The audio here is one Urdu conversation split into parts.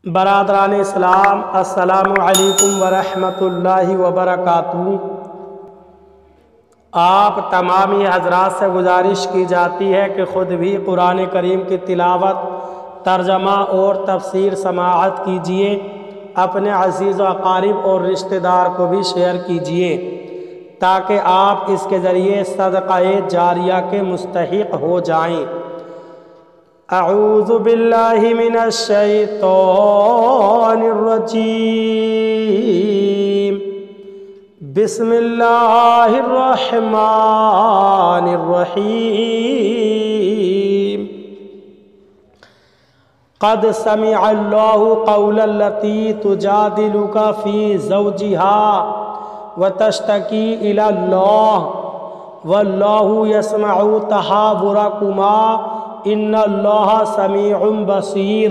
برادران اسلام، السلام علیکم ورحمۃ اللہ وبرکاتہ۔ آپ تمامی حضرات سے گزارش کی جاتی ہے کہ خود بھی قرآن کریم کی تلاوت، ترجمہ اور تفسیر سماعت کیجیے، اپنے عزیز و اقارب اور رشتہ دار کو بھی شیئر کیجیے تاکہ آپ اس کے ذریعے صدقہ جاریہ کے مستحق ہو جائیں۔ اعوذ باللہ من الشیطان الرجیم، بسم اللہ الرحمن الرحیم۔ قد سمع اللہ قول التی تجادلک فی زوجہا وتشتکی الی اللہ واللہ یسمع تحاورکما ان اللہ سمیع بصیر۔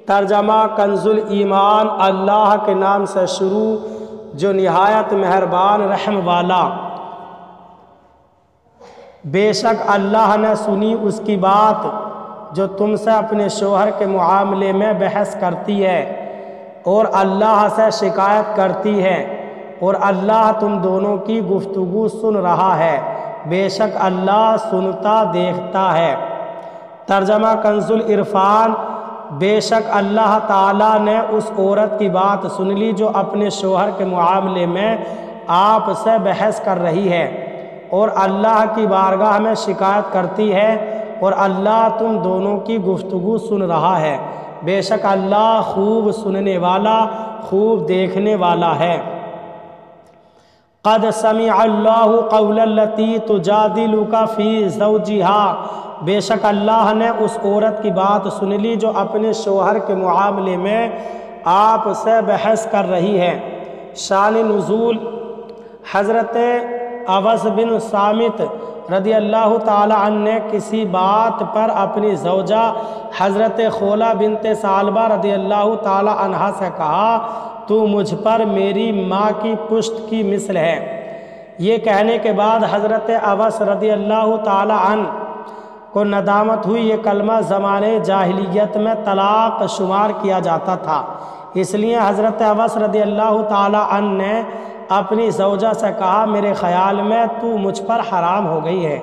ترجمہ کنز الایمان۔ اللہ کے نام سے شروع جو نہایت مہربان رحم والا۔ بے شک اللہ نے سنی اس کی بات جو تم سے اپنے شوہر کے معاملے میں بحث کرتی ہے اور اللہ سے شکایت کرتی ہے، اور اللہ تم دونوں کی گفتگو سن رہا ہے، بے شک اللہ سنتا دیکھتا ہے۔ ترجمہ کنز العرفان۔ بے شک اللہ تعالیٰ نے اس عورت کی بات سن لی جو اپنے شوہر کے معاملے میں آپ سے بحث کر رہی ہے اور اللہ کی بارگاہ میں شکایت کرتی ہے، اور اللہ تم دونوں کی گفتگو سن رہا ہے، بے شک اللہ خوب سننے والا، خوب دیکھنے والا ہے۔ قد سمع اللہ قول التی تجادلک فی زوجہا۔ بے شک اللہ نے اس عورت کی بات سن لی جو اپنے شوہر کے معاملے میں آپ سے بحث کر رہی ہے۔ شان نزول۔ حضرت اوس بن صامت رضی اللہ تعالی عنہ نے کسی بات پر اپنی زوجہ حضرت خولہ بنت ثعلبہ رضی اللہ تعالی عنہا سے کہا، تو مجھ پر میری ماں کی پشت کی مثل ہے۔ یہ کہنے کے بعد حضرت اوس رضی اللہ تعالی عنہ کو ندامت ہوئی۔ یہ کلمہ زمانے جاہلیت میں طلاق شمار کیا جاتا تھا، اس لیے حضرت اوس رضی اللہ تعالی عنہ نے اپنی زوجہ سے کہا، میرے خیال میں تو مجھ پر حرام ہو گئی ہے۔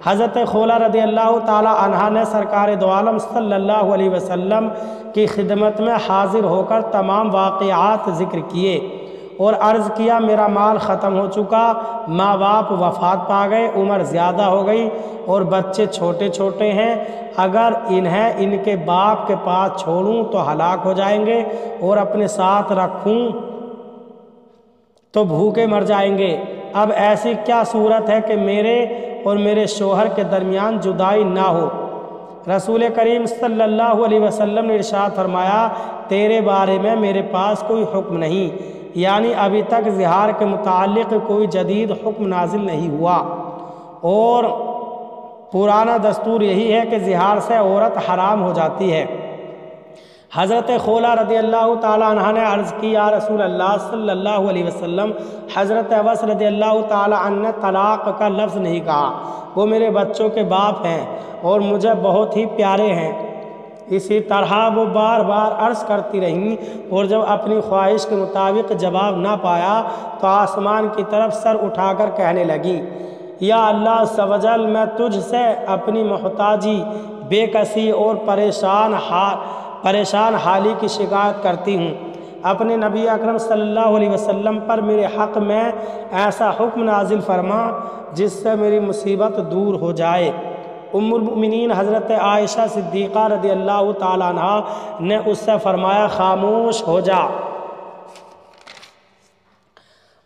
حضرت خولہ رضی اللہ تعالی عنہا نے سرکار دو عالم صلی اللہ علیہ وسلم کی خدمت میں حاضر ہو کر تمام واقعات ذکر کیے اور عرض کیا، میرا مال ختم ہو چکا، ماں باپ وفات پا گئے، عمر زیادہ ہو گئی اور بچے چھوٹے چھوٹے ہیں، اگر انہیں ان کے باپ کے پاس چھوڑوں تو ہلاک ہو جائیں گے اور اپنے ساتھ رکھوں تو بھوکے مر جائیں گے۔ اب ایسی کیا صورت ہے کہ میرے اور میرے شوہر کے درمیان جدائی نہ ہو؟ رسول کریم صلی اللہ علیہ وسلم نے ارشاد فرمایا، تیرے بارے میں میرے پاس کوئی حکم نہیں، یعنی ابھی تک زہار کے متعلق کوئی جدید حکم نازل نہیں ہوا، اور پرانا دستور یہی ہے کہ زہار سے عورت حرام ہو جاتی ہے۔ حضرت خولہ رضی اللہ تعالی عنہ نے عرض کی، یا رسول اللہ صلی اللہ علیہ وسلم، حضرت اوس رضی اللہ تعالی عنہ نے طلاق کا لفظ نہیں کہا، وہ میرے بچوں کے باپ ہیں اور مجھے بہت ہی پیارے ہیں۔ اسی طرح وہ بار بار عرض کرتی رہیں، اور جب اپنی خواہش کے مطابق جواب نہ پایا تو آسمان کی طرف سر اٹھا کر کہنے لگیں، یا اللہ عز و جل، میں تجھ سے اپنی محتاجی، بے کسی اور پریشان حالی کی شکایت کرتی ہوں، اپنے نبی اکرم صلی اللہ علیہ وسلم پر میرے حق میں ایسا حکم نازل فرما جس سے میری مصیبت دور ہو جائے۔ ام المؤمنین حضرت عائشہ صدیقہ رضی اللہ تعالی عنہ نے اس سے فرمایا، خاموش ہو جا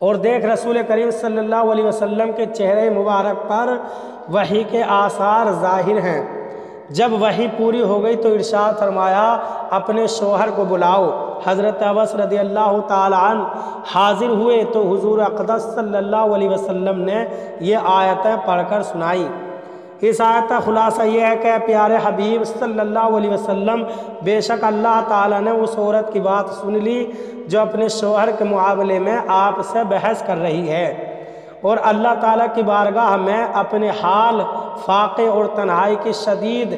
اور دیکھ رسول کریم صلی اللہ علیہ وسلم کے چہرے مبارک پر وحی کے آثار ظاہر ہیں۔ جب وحی پوری ہو گئی تو ارشاد فرمایا، اپنے شوہر کو بلاؤ۔ حضرت اوس رضی اللہ تعالی عنہ حاضر ہوئے تو حضور اقدس صلی اللہ علیہ وسلم نے یہ آیتیں پڑھ کر سنائی۔ اس آیت کا خلاصہ یہ ہے کہ پیارے حبیب صلی اللہ علیہ وسلم، بے شک اللہ تعالیٰ نے اس عورت کی بات سن لی جو اپنے شوہر کے معاملے میں آپ سے بحث کر رہی ہے، اور اللہ تعالیٰ کی بارگاہ میں اپنے حال، فاقے اور تنہائی کی شدید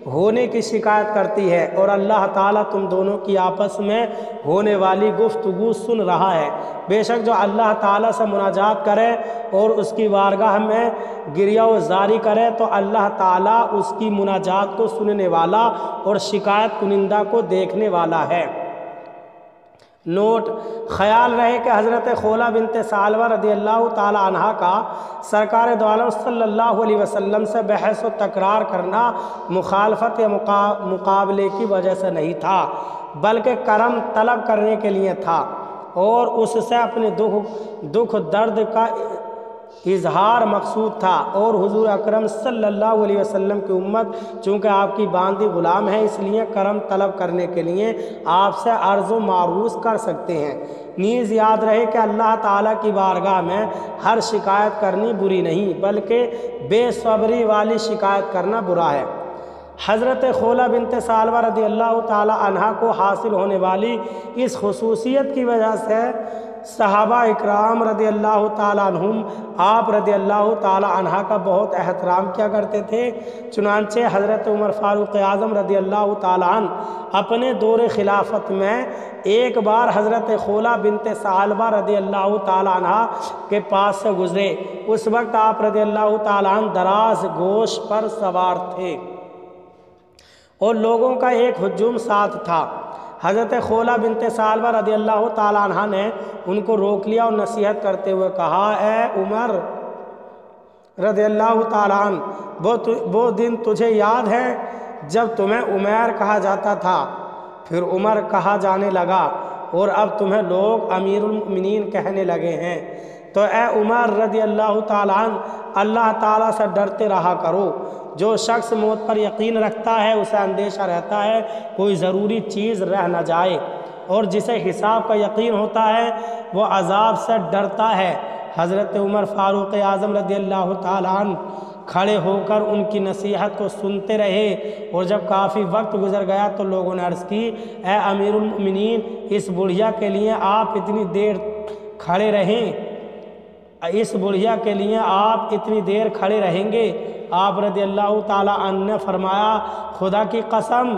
ہونے کی شکایت کرتی ہے اور اللہ تعالیٰ تم دونوں کی آپس میں ہونے والی گفتگو سن رہا ہے۔ بے شک جو اللہ تعالیٰ سے مناجات کرے اور اس کی بارگاہ میں گریہ و زاری کرے تو اللہ تعالیٰ اس کی مناجات کو سننے والا اور شکایت کنندہ کو دیکھنے والا ہے۔ نوٹ: خیال رہے کہ حضرت خولہ بنت ثعلبہ رضی اللہ تعالی عنہ کا سرکار دو عالم صلی اللہ علیہ وسلم سے بحث و تکرار کرنا مخالفت یا مقابلے کی وجہ سے نہیں تھا، بلکہ کرم طلب کرنے کے لیے تھا اور اس سے اپنے دکھ درد کا اظہار مقصود تھا۔ اور حضور اکرم صلی اللہ علیہ وسلم کی امت چونکہ آپ کی باندھی غلام ہے، اس لیے کرم طلب کرنے کے لیے آپ سے عرض و معروض کر سکتے ہیں۔ نیز یاد رہے کہ اللہ تعالیٰ کی بارگاہ میں ہر شکایت کرنی بری نہیں، بلکہ بے صبری والی شکایت کرنا برا ہے۔ حضرت خولہ بنت ثعلبہ رضی اللہ تعالی عنہ کو حاصل ہونے والی اس خصوصیت کی وجہ سے صحابہ اکرام رضی اللہ تعالیٰ عنہم آپ رضی اللہ تعالیٰ عنہ کا بہت احترام کیا کرتے تھے۔ چنانچہ حضرت عمر فاروق اعظم رضی اللہ تعالیٰ عنہ اپنے دور خلافت میں ایک بار حضرت خولہ بنت ثعلبہ رضی اللہ تعالیٰ عنہ کے پاس سے گزرے۔ اس وقت آپ رضی اللہ تعالیٰ عنہ دراز گوش پر سوار تھے اور لوگوں کا ایک ہجوم ساتھ تھا۔ حضرت خولہ بنت ثعلبہ رضی اللہ تعالیٰ عنہ نے ان کو روک لیا اور نصیحت کرتے ہوئے کہا، اے عمر رضی اللہ تعالیٰ عنہ، وہ دن تجھے یاد ہے جب تمہیں عمیر کہا جاتا تھا، پھر عمر کہا جانے لگا اور اب تمہیں لوگ امیر المؤمنین کہنے لگے ہیں۔ تو اے عمر رضی اللہ تعالیٰ عنہ، اللہ تعالیٰ سے ڈرتے رہا کرو۔ جو شخص موت پر یقین رکھتا ہے اسے اندیشہ رہتا ہے کوئی ضروری چیز رہ نہ جائے، اور جسے حساب کا یقین ہوتا ہے وہ عذاب سے ڈرتا ہے۔ حضرت عمر فاروق اعظم رضی اللہ تعالیٰ عنہ کھڑے ہو کر ان کی نصیحت کو سنتے رہے، اور جب کافی وقت گزر گیا تو لوگوں نے عرض کی، اے امیر المؤمنین، اس بڑھیا کے لیے آپ اتنی دیر کھڑے رہیں گے؟ آپ رضی اللہ تعالیٰ عنہ نے فرمایا، خدا کی قسم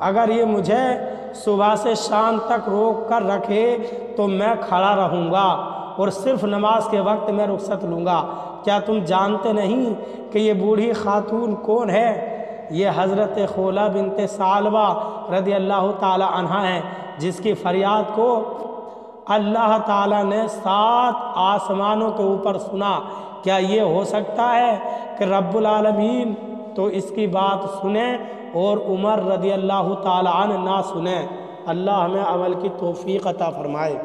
اگر یہ مجھے صبح سے شام تک روک کر رکھے تو میں کھڑا رہوں گا اور صرف نماز کے وقت میں رخصت لوں گا۔ کیا تم جانتے نہیں کہ یہ بوڑھی خاتون کون ہے؟ یہ حضرت خولہ بنت ثعلبہ رضی اللہ تعالیٰ عنہ ہیں، جس کی فریاد کو اللہ تعالیٰ نے 7 آسمانوں کے اوپر سنا۔ کیا یہ ہو سکتا ہے کہ رب العالمین تو اس کی بات سنیں اور عمر رضی اللہ تعالیٰ عنہ نہ سنیں؟ اللہ ہمیں عمل کی توفیق عطا فرمائے۔